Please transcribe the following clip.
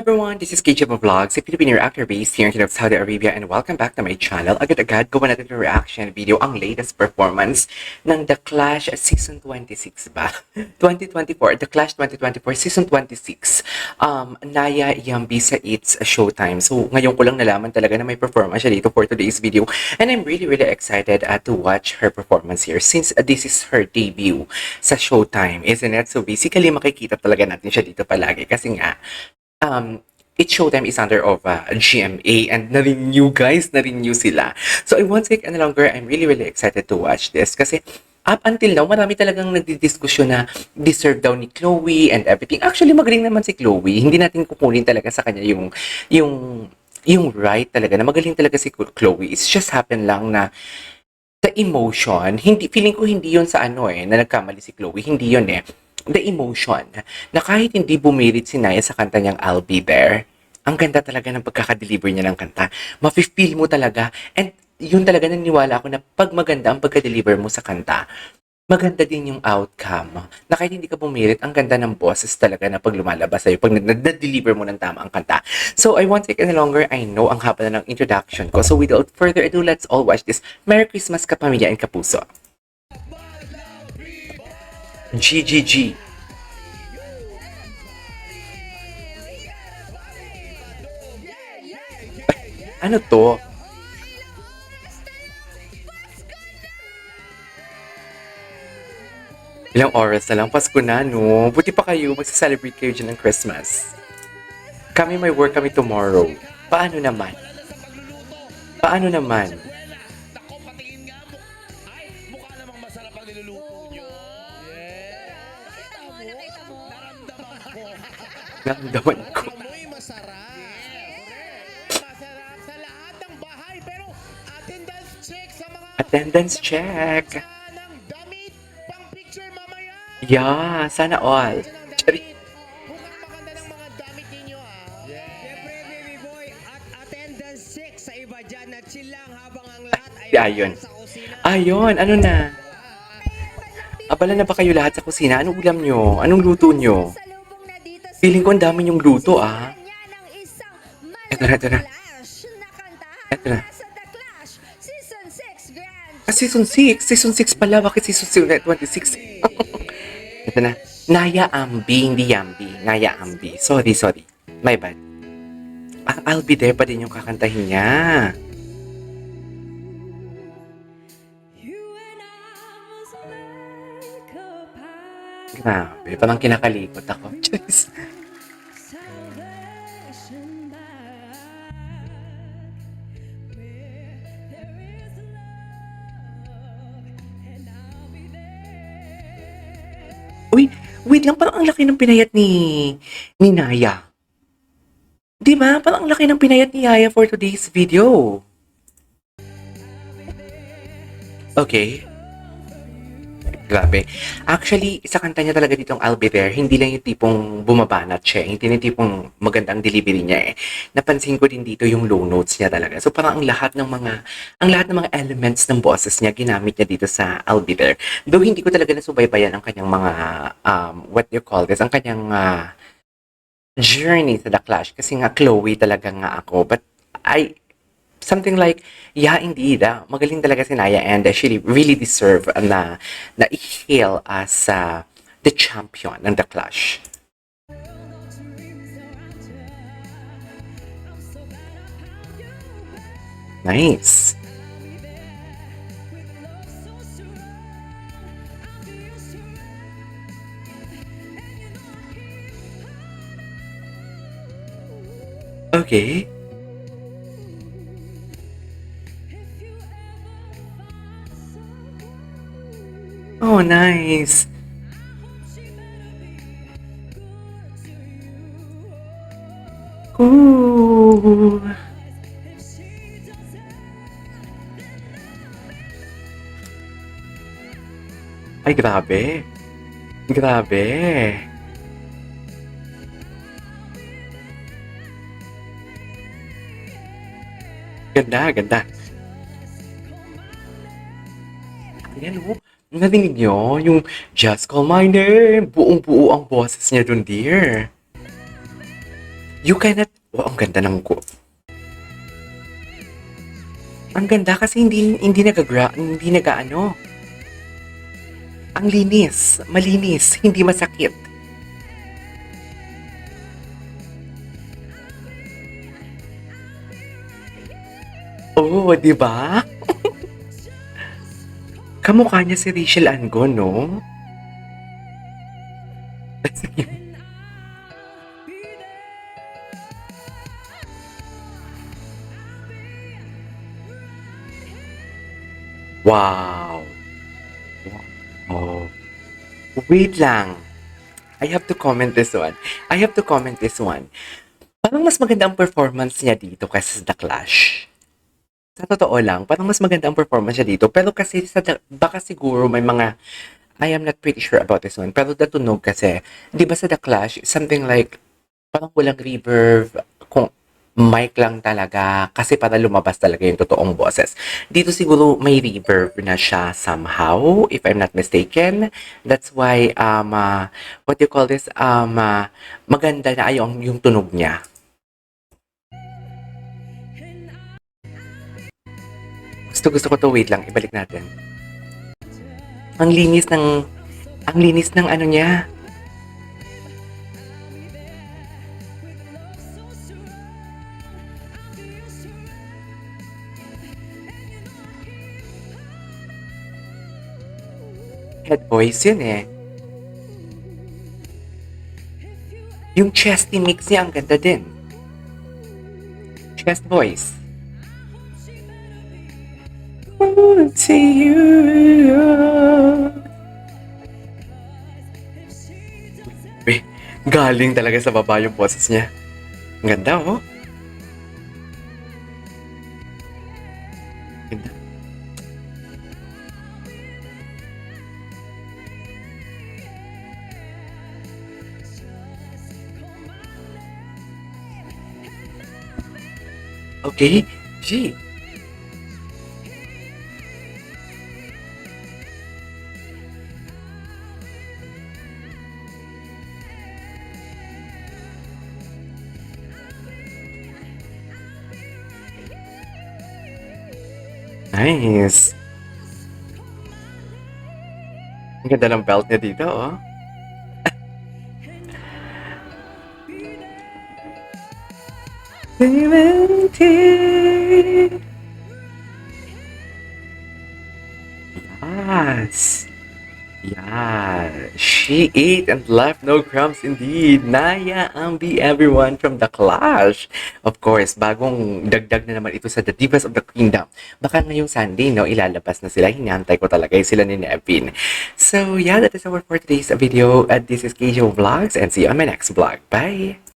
everyone, this is KJ Vlogs, a Filipino reactor based here in Saudi Arabia, and welcome back to my channel. Agad-agad, gawa natin yung reaction video, ang latest performance ng The Clash Season 26 ba? 2024, The Clash 2024 Season 26. Naya Yambi sa It's Showtime. So, ngayon ko lang nalaman talaga na may performance siya dito for today's video. And I'm really excited to watch her performance here since this is her debut sa Showtime, isn't it? So, basically, makikita talaga natin siya dito palagi kasi nga, It's Showtime is under of GMA and na-renew guys, na-renew sila. So I won't take any longer. I'm really excited to watch this kasi up until now, marami talagang nagdidiskusyon na deserve daw ni Chloe and everything. Actually, magaling naman si Chloe. Hindi natin kukunin talaga sa kanya yung right talaga, na magaling talaga si Chloe. It's just happen lang na the emotion, hindi, feeling ko hindi yun sa na nagkamali si Chloe. Hindi yun the emotion, na kahit hindi bumirit si Naya sa kanta niyang I'll Be There, ang ganda talaga ng pagkakadeliver niya ng kanta. Mafe-feel mo talaga, and yun talaga naniniwala ako na pag maganda ang pagka-deliver mo sa kanta, maganda din yung outcome. Na kahit hindi ka bumirit, ang ganda ng boses talaga na pag lumalabas sa'yo, pag na-deliver mo ng tama ang kanta. So, I won't take any longer. I know ang haba na ng introduction ko. So, without further ado, let's all watch this. Merry Christmas, kapamilya and kapuso. GGG. Ano to? Ilang oras na lang, Pasko na, no? Buti pa kayo, magsa-celebrate kayo dyan ng Christmas. Kami may work kami tomorrow. Paano naman? Paano naman? Naramdaman ko. Amoy masarap. Masarap sa lahat ng bahay. Pero attendance check sa mga Attendance check. ng damit. Pang picture mamaya. Yeah, sana all. Chari. Mukhang maganda ng mga damit ninyo Siyempre baby boy, at attendance check sa iba dyan na chill lang habang ang lahat ay Ayun. sa kusina. Ayun, ano na? Abala na ba kayo lahat sa kusina? Anong ulam nyo? Anong luto nyo? Feeling ko ang dami yung luto, Ito na. Ito na. Season 6. Season 6 pala. Bakit season 26? Ito na. Naya Ambi, hindi Yambi. Naya Ambi. Sorry. My bad. I'll Be There pa din yung kakantahin niya. Grabe, parang kinakalikot ako. Jeez. Uy, wait lang, parang ang laki ng pinayat ni Naya. Di ba? Parang ang laki ng pinayat ni Yaya for today's video. Okay. Grabe. Actually, sa kanta niya talaga ditong I'll Be There, hindi lang yung tipong bumabanat siya. Hindi lang yung tipong magandang delivery niya Napansin ko din dito yung low notes niya talaga. So parang ang lahat ng mga elements ng boses niya ginamit niya dito sa I'll Be There. Though hindi ko talaga nasubaybayan ang kanyang mga what you call this, ang kanyang journey sa The Clash kasi nga Chloe talaga nga ako. But something like, yeah, indeed, magaling talaga si Naya and she really deserve na i-hail as the champion ng The Clash. Nice. Okay. Oh, nice. Ooh. Ay, grabe. Grabe. Ganda. Ayan, narinig nyo? Yung Just Call My Name. Buong-buo ang boses niya dun, dear. You cannot... Wow, ang ganda ng ko. Ang ganda kasi hindi nagaano. Ang linis, malinis, hindi masakit. Oh, di ba? Kamukha niya si Rachel Angon, no? Wow. Wow. Wait lang. I have to comment this one. Parang mas maganda ang performance niya dito kaysa sa The Clash. Sa totoo lang, parang mas maganda ang performance niya dito. Pero kasi baka siguro may mga, I am not pretty sure about this one. Pero the tunog kasi, di ba sa The Clash, something like, parang walang reverb, kung mic lang talaga, kasi para lumabas talaga yung totoong boses. Dito siguro may reverb na siya somehow, if I'm not mistaken. That's why, what do you call this, maganda na yung tunog niya. Gusto ko to, wait lang, ibalik natin. Ang linis ng ano niya. Head voice yun eh. Yung chesty mix niya, ang ganda din. Chest voice. To you. Galing talaga sa baba yung boses niya. Ang ganda, oh. Ganda. Okay, G. Nice. Ang ganda ng belt niya dito, oh. Yes. Yeah. She ate and left no crumbs indeed. Naya Ambi, everyone from The Clash. Of course, bagong dagdag na naman ito sa The Divas of the Kingdom. Baka ngayong Sunday, no, ilalabas na sila. Hinantay ko talaga yung sila ni Nevin. So, yeah, that is our for today's video. This is KJ Vlogs and see you on my next vlog. Bye!